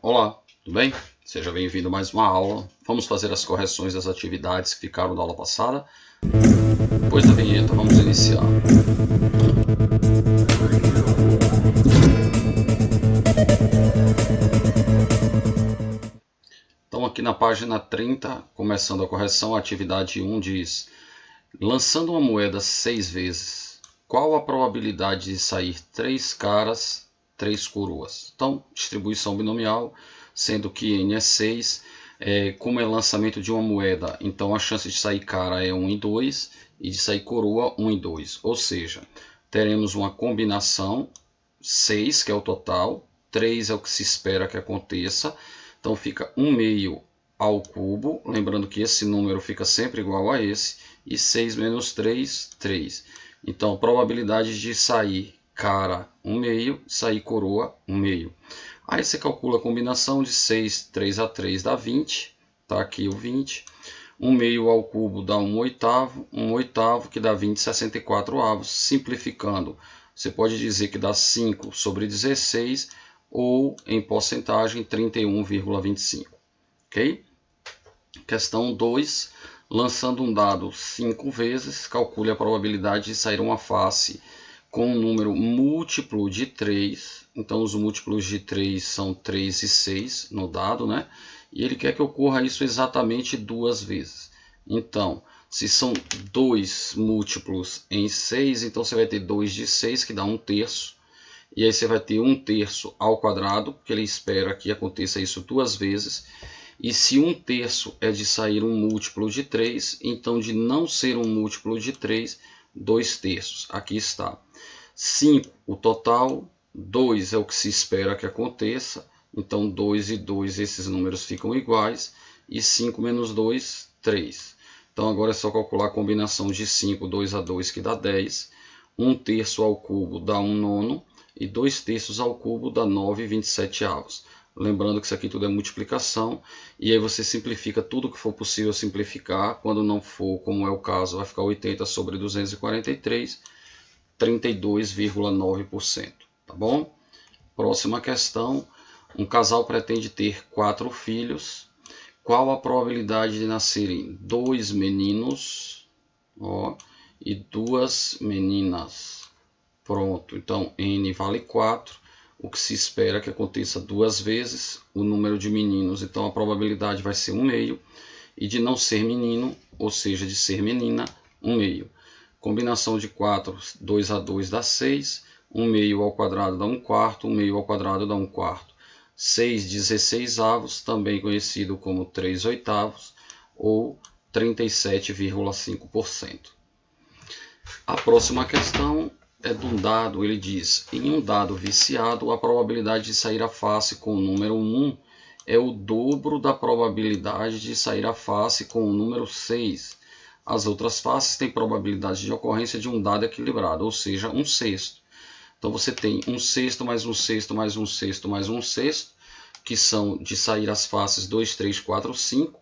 Olá, tudo bem? Seja bem-vindo a mais uma aula. Vamos fazer as correções das atividades que ficaram da aula passada. Depois da vinheta, vamos iniciar. Então, aqui na página 30, começando a correção, a atividade 1 diz: lançando uma moeda 6 vezes, qual a probabilidade de sair 3 caras, 3 coroas? Então, distribuição binomial, sendo que n é 6, como é lançamento de uma moeda, então a chance de sair cara é 1 em 2 e de sair coroa 1 em 2. Ou seja, teremos uma combinação 6, que é o total, 3 é o que se espera que aconteça, então fica 1 meio ao cubo, lembrando que esse número fica sempre igual a esse, e 6 menos 3, 3. Então, probabilidade de sair cara 1 meio, sair coroa 1 meio. Aí você calcula a combinação de 6, 3 a 3 dá 20, tá aqui o 20. 1 meio ao cubo dá 1 oitavo que dá 20, 64 avos. Simplificando, você pode dizer que dá 5 sobre 16 ou em porcentagem 31,25. Ok? Questão 2. Lançando um dado 5 vezes, calcule a probabilidade de sair uma face com um número múltiplo de 3. Então, os múltiplos de 3 são 3 e 6 no dado, né? E ele quer que ocorra isso exatamente 2 vezes. Então, se são 2 múltiplos em 6, então você vai ter 2 de 6, que dá 1/3. E aí você vai ter 1/3 ao quadrado, porque ele espera que aconteça isso 2 vezes. E se 1/3 é de sair um múltiplo de 3, então de não ser um múltiplo de 3, 2/3. Aqui está. 5, o total. 2 é o que se espera que aconteça. Então 2 e 2, esses números ficam iguais. E 5 menos 2, 3. Então agora é só calcular a combinação de 5, 2 a 2, que dá 10. 1/3 ao cubo dá 1/9. E 2/3 ao cubo dá 9,27 avos. Lembrando que isso aqui tudo é multiplicação, e aí você simplifica tudo que for possível simplificar. Quando não for, como é o caso, vai ficar 80 sobre 243, 32,9%. Tá bom? Próxima questão. Um casal pretende ter 4 filhos. Qual a probabilidade de nascerem 2 meninos e 2 meninas? Pronto, então n vale 4. O que se espera que aconteça 2 vezes o número de meninos, então a probabilidade vai ser 1 meio, e de não ser menino, ou seja, de ser menina, 1 meio. Combinação de 4, 2 a 2 dá 6, 1 meio ao quadrado dá 1/4, 1 meio ao quadrado dá 1/4. 6 16 avos, também conhecido como 3 oitavos, ou 37,5%. A próxima questão é de um dado. Ele diz: em um dado viciado, a probabilidade de sair a face com o número 1 é o dobro da probabilidade de sair a face com o número 6. As outras faces têm probabilidade de ocorrência de um dado equilibrado, ou seja, 1/6. Então você tem 1/6 mais 1/6 mais 1/6 mais 1/6, que são de sair as faces 2, 3, 4, 5.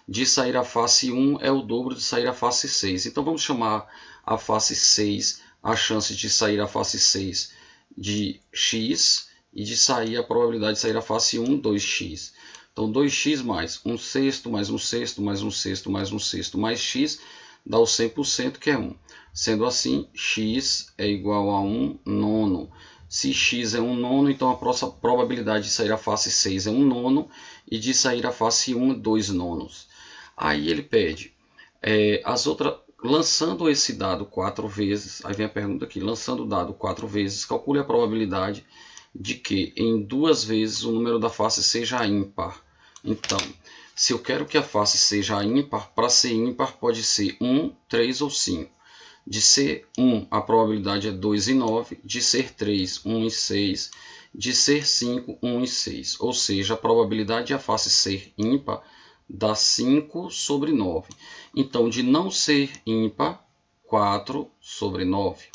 De sair a face 1 é o dobro de sair a face 6. Então vamos chamar a face 6, a chance de sair a face 6 de x, e de sair a probabilidade de sair a face 1, 2x. Então 2x mais 1/6 mais 1/6 mais 1/6 mais 1/6 mais x dá o 100%, que é 1. Sendo assim, x é igual a 1/9. Se x é 1/9, então a probabilidade de sair a face 6 é 1/9 e de sair a face 1 2/9. Aí ele pede lançando esse dado 4 vezes. Aí vem a pergunta aqui: lançando o dado 4 vezes, calcule a probabilidade de que em 2 vezes o número da face seja ímpar. Então, se eu quero que a face seja ímpar, para ser ímpar pode ser 1, 3 ou 5. De ser 1, a probabilidade é 2 em 9. De ser 3, 1 em 6. De ser 5, 1 em 6. Ou seja, a probabilidade de a face ser ímpar dá 5 sobre 9. Então, de não ser ímpar, 4 sobre 9.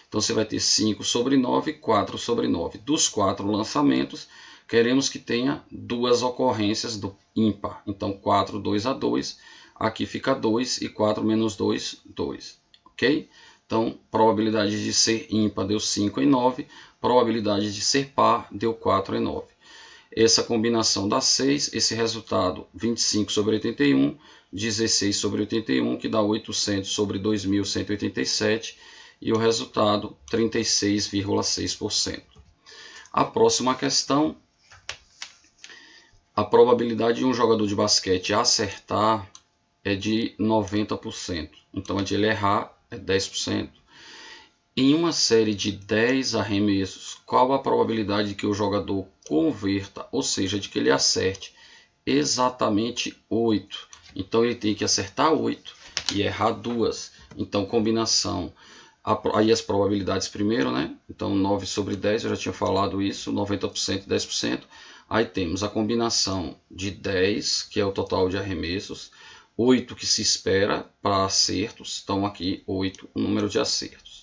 Então, você vai ter 5 sobre 9, 4 sobre 9. Dos 4 lançamentos, queremos que tenha 2 ocorrências do ímpar. Então, 4, 2 a 2. Aqui fica 2 e 4 menos 2, 2. Ok? Então, probabilidade de ser ímpar deu 5 em 9. Probabilidade de ser par deu 4 em 9. Essa combinação dá 6, esse resultado 25 sobre 81, 16 sobre 81, que dá 800 sobre 2.187, e o resultado 36,6%. A próxima questão, a probabilidade de um jogador de basquete acertar é de 90%, então a de ele errar é 10%. Em uma série de 10 arremessos, qual a probabilidade de que o jogador converta, ou seja, de que ele acerte exatamente 8? Então ele tem que acertar 8 e errar 2. Então combinação, aí as probabilidades primeiro, né? Então 9 sobre 10, eu já tinha falado isso, 90%, 10%. Aí temos a combinação de 10, que é o total de arremessos, 8 que se espera para acertos, então aqui 8 o número de acertos.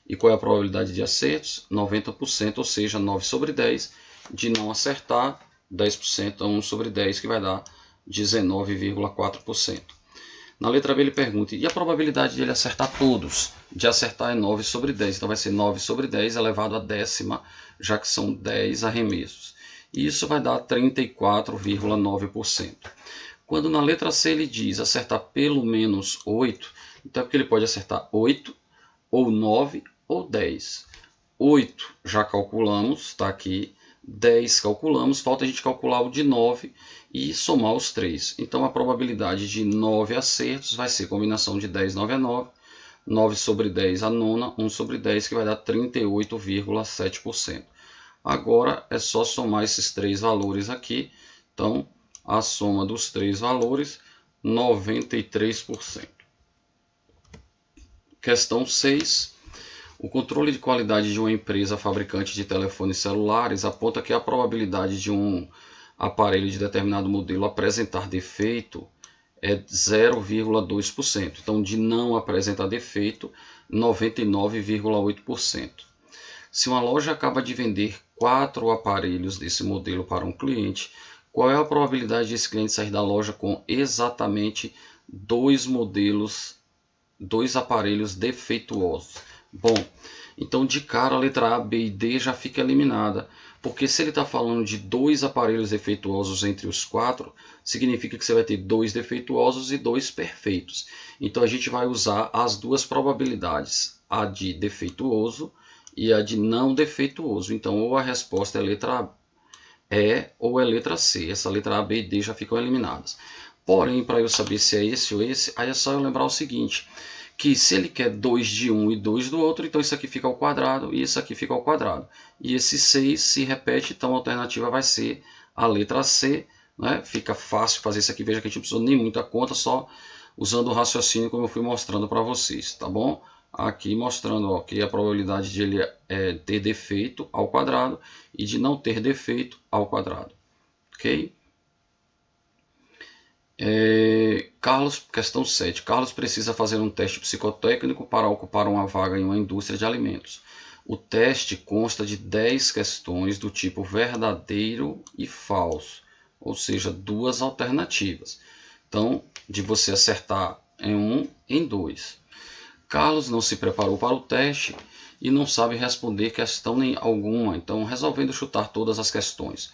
E qual é a probabilidade de acertos? 90%, ou seja, 9 sobre 10. De não acertar, 10%, 1 sobre 10, que vai dar 19,4%. Na letra B ele pergunta, e a probabilidade de ele acertar todos? De acertar é 9 sobre 10, então vai ser 9 sobre 10 elevado à décima, já que são 10 arremessos. E isso vai dar 34,9%. Quando na letra C ele diz acertar pelo menos 8, então é porque ele pode acertar 8, ou 9, ou 10. 8 já calculamos, está aqui. 10 calculamos, falta a gente calcular o de 9 e somar os 3. Então a probabilidade de 9 acertos vai ser combinação de 10, 9 é 9. 9 sobre 10 a nona, 1 sobre 10, que vai dar 38,7%. Agora é só somar esses três valores aqui. Então a soma dos três valores, 93%. Questão 6. O controle de qualidade de uma empresa fabricante de telefones celulares aponta que a probabilidade de um aparelho de determinado modelo apresentar defeito é 0,2%. Então, de não apresentar defeito, 99,8%. Se uma loja acaba de vender 4 aparelhos desse modelo para um cliente, qual é a probabilidade desse cliente sair da loja com exatamente 2 aparelhos defeituosos? Bom, então de cara a letra A, B e D já fica eliminada, porque se ele está falando de 2 aparelhos defeituosos entre os 4, significa que você vai ter 2 defeituosos e 2 perfeitos. Então a gente vai usar as duas probabilidades, a de defeituoso e a de não defeituoso. Então ou a resposta é letra E ou é letra C. Essa letra A, B e D já ficam eliminadas. Porém, para eu saber se é esse ou esse, aí é só eu lembrar o seguinte, que se ele quer 2 de um e 2 do outro, então isso aqui fica ao quadrado e isso aqui fica ao quadrado. E esse 6 se repete, então a alternativa vai ser a letra C. Né? Fica fácil fazer isso aqui, veja que a gente não precisou nem muita conta, só usando o raciocínio como eu fui mostrando para vocês, tá bom? Aqui mostrando ó, que a probabilidade de ele ter defeito ao quadrado e de não ter defeito ao quadrado. Ok? Carlos, questão 7. Carlos precisa fazer um teste psicotécnico para ocupar uma vaga em uma indústria de alimentos. O teste consta de 10 questões do tipo verdadeiro e falso, ou seja, 2 alternativas. Então, de você acertar em 1, em 2. Carlos não se preparou para o teste e não sabe responder questão nem alguma, então resolvendo chutar todas as questões.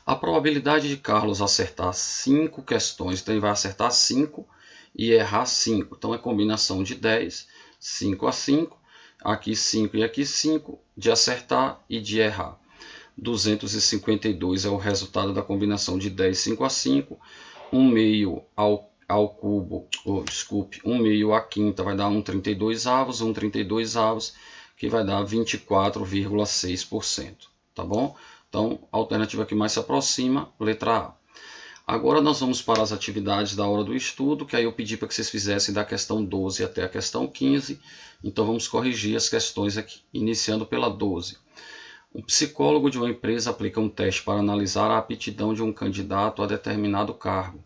A probabilidade de Carlos acertar 5 questões, então ele vai acertar 5 e errar 5. Então é combinação de 10, 5 a 5, aqui 5 e aqui 5, de acertar e de errar. 252 é o resultado da combinação de 10, 5 a 5, 1 meio ao cubo, 1 meio à quinta vai dar 1,32 avos, 1,32 avos, que vai dar 24,6%, tá bom? Então, a alternativa que mais se aproxima, letra A. Agora nós vamos para as atividades da hora do estudo, que aí eu pedi para que vocês fizessem da questão 12 até a questão 15. Então vamos corrigir as questões aqui, iniciando pela 12. Um psicólogo de uma empresa aplica um teste para analisar a aptidão de um candidato a determinado cargo.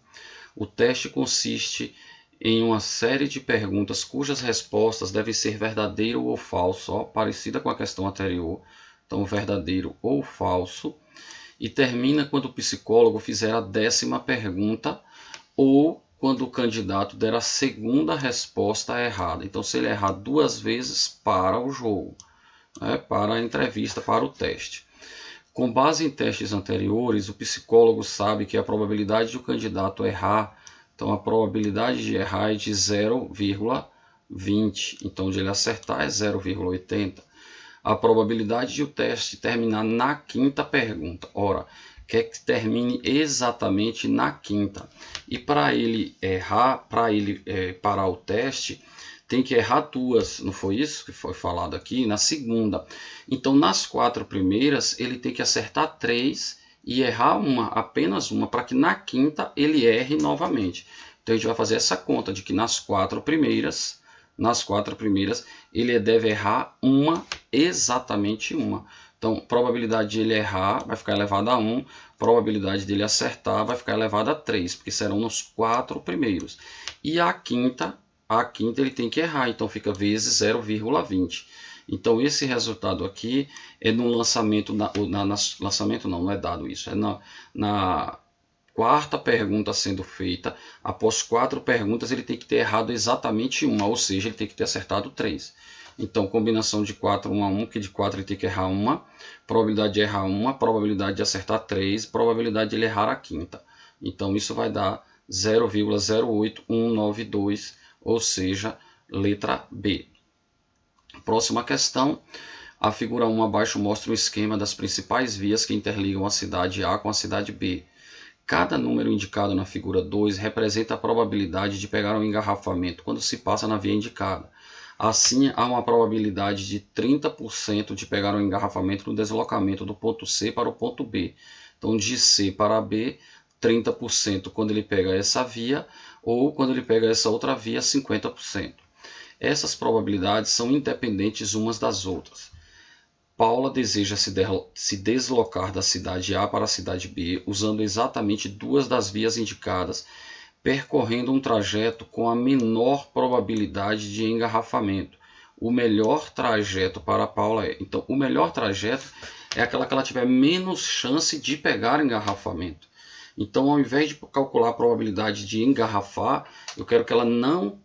O teste consiste em uma série de perguntas cujas respostas devem ser verdadeiro ou falso, ó, parecida com a questão anterior. Então, verdadeiro ou falso, e termina quando o psicólogo fizer a 10ª pergunta ou quando o candidato der a segunda resposta errada. Então, se ele errar 2 vezes, para o jogo, né, para a entrevista, para o teste. Com base em testes anteriores, o psicólogo sabe que a probabilidade de o candidato errar, então a probabilidade de errar é de 0,20, então de ele acertar é 0,80. A probabilidade de o teste terminar na quinta pergunta. Ora, quer que termine exatamente na quinta. E para ele errar, para ele parar o teste, tem que errar duas, não foi isso que foi falado aqui? Na segunda. Então, nas 4 primeiras, ele tem que acertar 3 e errar apenas uma, para que na quinta ele erre novamente. Então, a gente vai fazer essa conta de que nas 4 primeiras, ele deve errar exatamente uma. Então, probabilidade de ele errar vai ficar elevada a 1, probabilidade dele acertar vai ficar elevada a 3, porque serão nos 4 primeiros. E a quinta ele tem que errar, então fica vezes 0,20. Então esse resultado aqui é no lançamento, lançamento não é dado isso, é na quarta pergunta sendo feita, após 4 perguntas ele tem que ter errado exatamente uma, ou seja, ele tem que ter acertado 3. Então combinação de 4, 1 a 1, que de 4 ele tem que errar uma, probabilidade de errar uma, probabilidade de acertar 3, probabilidade de ele errar a quinta. Então isso vai dar 0,08192, ou seja, letra B. Próxima questão. A figura 1 abaixo mostra um esquema das principais vias que interligam a cidade A com a cidade B. Cada número indicado na figura 2 representa a probabilidade de pegar um engarrafamento quando se passa na via indicada. Assim, há uma probabilidade de 30% de pegar um engarrafamento no deslocamento do ponto C para o ponto B. Então, de C para B, 30% quando ele pega essa via, ou quando ele pega essa outra via, 50%. Essas probabilidades são independentes umas das outras. Paula deseja se deslocar da cidade A para a cidade B, usando exatamente duas das vias indicadas, percorrendo um trajeto com a menor probabilidade de engarrafamento. O melhor trajeto para Paula é... Então, o melhor trajeto é aquela que ela tiver menos chance de pegar engarrafamento. Então, ao invés de calcular a probabilidade de engarrafar, eu quero que ela não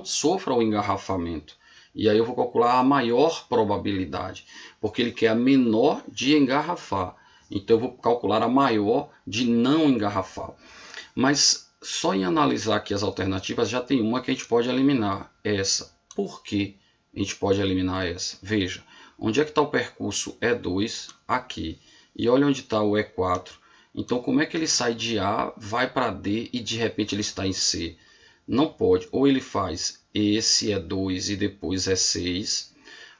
sofra o engarrafamento. E aí eu vou calcular a maior probabilidade, porque ele quer a menor de engarrafar. Então eu vou calcular a maior de não engarrafar. Mas só em analisar aqui as alternativas já tem uma que a gente pode eliminar, essa. Por que a gente pode eliminar essa? Veja, onde é que está o percurso E2? Aqui. E olha onde está o E4. Então como é que ele sai de A, vai para D e de repente ele está em C? Não pode. Ou ele faz esse E2 e depois E6,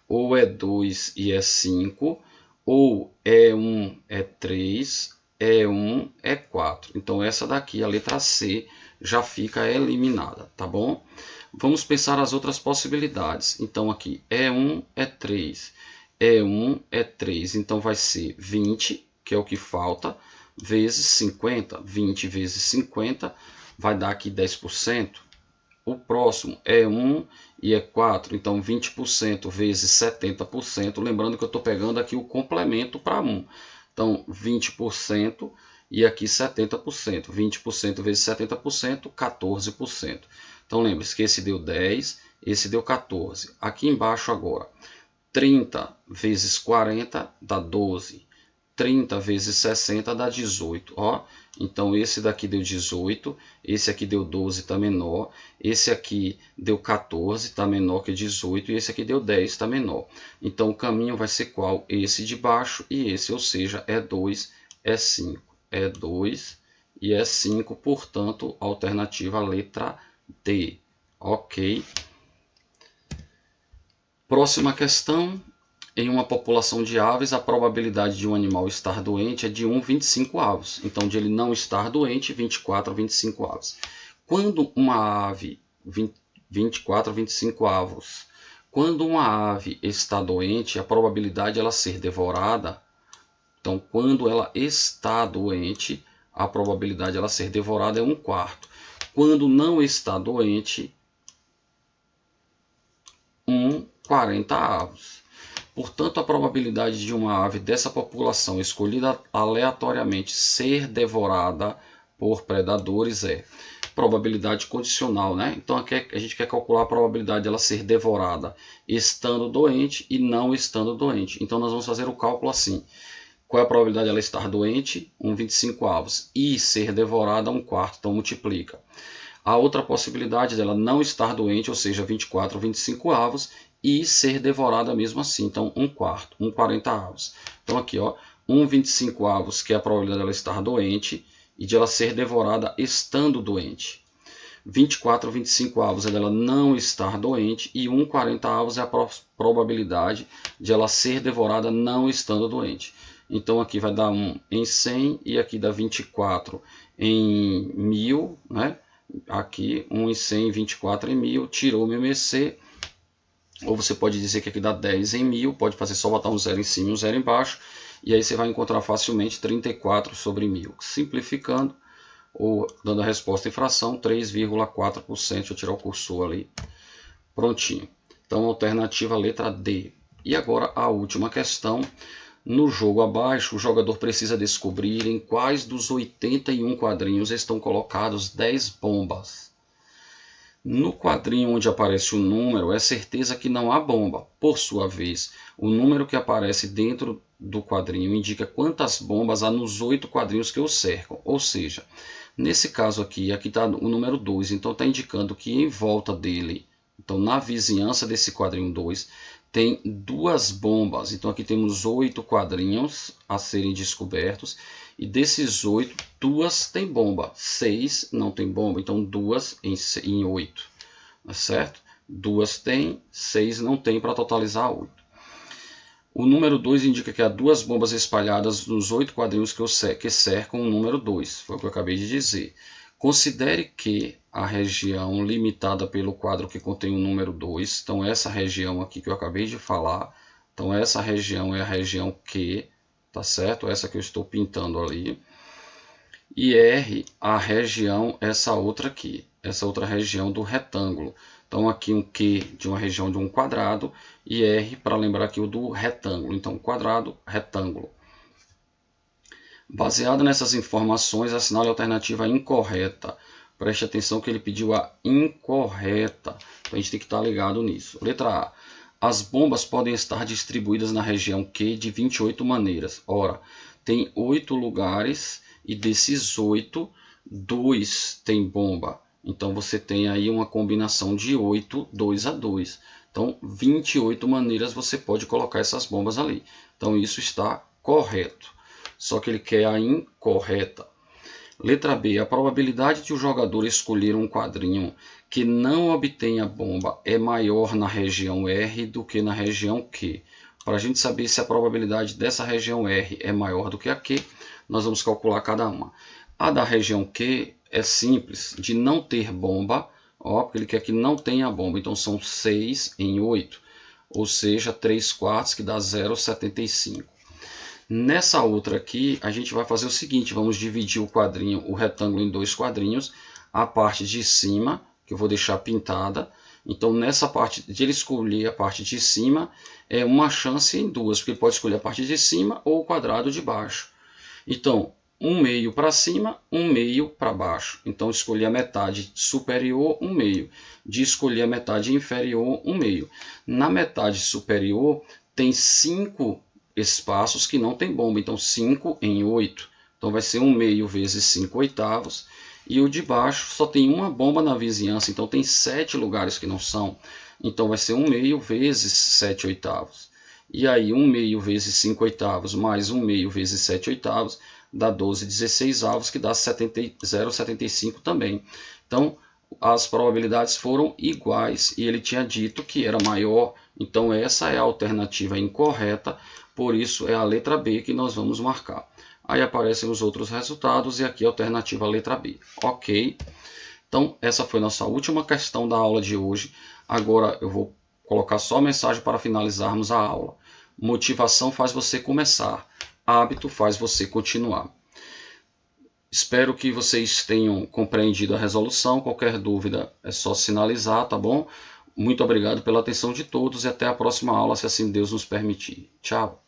ou E2 e E5, ou E1, E3, E1, E4. Então essa daqui, a letra C, já fica eliminada, tá bom? Vamos pensar as outras possibilidades. Então aqui, E1, E3, E1, E3. Então vai ser 20, que é o que falta, vezes 50. 20 vezes 50 vai dar aqui 10%. O próximo é 1 e é 4, então 20% vezes 70%. Lembrando que eu estou pegando aqui o complemento para 1. Então 20% e aqui 70%. 20% vezes 70%, 14%. Então lembre-se que esse deu 10, esse deu 14. Aqui embaixo agora, 30 vezes 40 dá 12. 30 vezes 60 dá 18. Ó, então esse daqui deu 18, esse aqui deu 12, está menor, esse aqui deu 14, está menor que 18, e esse aqui deu 10, está menor. Então o caminho vai ser qual? Esse de baixo e esse, ou seja, E2, E5. E2 e E5, portanto, alternativa letra D. Ok. Próxima questão. Em uma população de aves, a probabilidade de um animal estar doente é de 1,25 avos. Então, de ele não estar doente, 24 a 25 avos. Quando uma ave, 24 a 25 avos. Quando uma ave está doente, a probabilidade de ela ser devorada, então, quando ela está doente, a probabilidade de ela ser devorada é 1/4. Quando não está doente, 1/40 avos. Portanto, a probabilidade de uma ave dessa população escolhida aleatoriamente ser devorada por predadores é probabilidade condicional, né? Então aqui a gente quer calcular a probabilidade de ela ser devorada estando doente e não estando doente. Então nós vamos fazer o cálculo assim. Qual é a probabilidade dela estar doente? 1/25. E ser devorada, 1/4. Então multiplica. A outra possibilidade dela não estar doente, ou seja, 24/25. E ser devorada mesmo assim. Então 1/4. 1/40. Então aqui, ó, 1/25, que é a probabilidade dela estar doente e de ela ser devorada estando doente. 24/25 é dela não estar doente e 1/40 é a probabilidade de ela ser devorada não estando doente. Então aqui vai dar 1 em 100 e aqui dá 24 em 1000, né? Aqui 1 em 100 e 24 em 1000, tirou o IMC. Ou você pode dizer que aqui dá 10 em 1000, pode fazer só botar um zero em cima e um zero embaixo. E aí você vai encontrar facilmente 34/1000. Simplificando, ou dando a resposta em fração, 3,4%. Deixa eu tirar o cursor ali. Prontinho. Então, alternativa letra D. E agora a última questão. No jogo abaixo, o jogador precisa descobrir em quais dos 81 quadrinhos estão colocados 10 bombas. No quadrinho onde aparece o número, é certeza que não há bomba. Por sua vez, o número que aparece dentro do quadrinho indica quantas bombas há nos 8 quadrinhos que o cercam. Ou seja, nesse caso aqui está o número 2, então está indicando que em volta dele, então na vizinhança desse quadrinho 2, tem 2 bombas. Então aqui temos 8 quadrinhos a serem descobertos, e desses 8, 2 tem bomba, 6 não tem bomba, então 2 em 8, certo? 2 tem, 6 não tem, para totalizar 8. O número 2 indica que há 2 bombas espalhadas nos 8 quadrinhos que cercam o número 2. Foi o que eu acabei de dizer. Considere que a região limitada pelo quadro que contém o número 2, então essa região aqui que eu acabei de falar, então essa região é a região Q, tá certo? Essa que eu estou pintando ali. E R, a região, essa outra aqui, essa outra região do retângulo. Então aqui um Q de uma região de um quadrado e R para lembrar aqui o do retângulo. Então quadrado, retângulo. Baseado nessas informações, assinale a alternativa incorreta. Preste atenção que ele pediu a incorreta. Então a gente tem que estar ligado nisso. Letra A. As bombas podem estar distribuídas na região Q de 28 maneiras. Ora, tem 8 lugares e desses 8, 2 tem bomba. Então você tem aí uma combinação de 8, 2 a 2. Então 28 maneiras você pode colocar essas bombas ali. Então isso está correto. Só que ele quer a incorreta. Letra B. A probabilidade de o jogador escolher um quadrinho que não obtenha bomba é maior na região R do que na região Q. Para a gente saber se a probabilidade dessa região R é maior do que a Q, nós vamos calcular cada uma. A da região Q é simples, de não ter bomba, ó, porque ele quer que não tenha bomba, então são 6 em 8, ou seja, 3/4, que dá 0,75. Nessa outra aqui, a gente vai fazer o seguinte, vamos dividir o quadrinho, o retângulo em 2 quadrinhos, a parte de cima, que eu vou deixar pintada. Então, nessa parte, de ele escolher a parte de cima, é uma chance em 2, porque ele pode escolher a parte de cima ou o quadrado de baixo. Então, 1/2 para cima, 1/2 para baixo. Então, escolher a metade superior, 1/2. De escolher a metade inferior, 1/2. Na metade superior, tem 5 espaços que não tem bomba, então 5 em 8. Então vai ser 1/2 vezes 5/8. E o de baixo só tem uma bomba na vizinhança, então tem 7 lugares que não são. Então vai ser 1/2 vezes 7/8. E aí 1/2 vezes 5/8 mais 1/2 vezes 7/8 dá 12/16, que dá 0,75 também. Então as probabilidades foram iguais e ele tinha dito que era maior. Então essa é a alternativa incorreta, por isso é a letra B que nós vamos marcar. Aí aparecem os outros resultados e aqui a alternativa letra B. Ok? Então essa foi nossa última questão da aula de hoje. Agora eu vou colocar só a mensagem para finalizarmos a aula. Motivação faz você começar, hábito faz você continuar. Espero que vocês tenham compreendido a resolução. Qualquer dúvida é só sinalizar, tá bom? Muito obrigado pela atenção de todos e até a próxima aula, se assim Deus nos permitir. Tchau!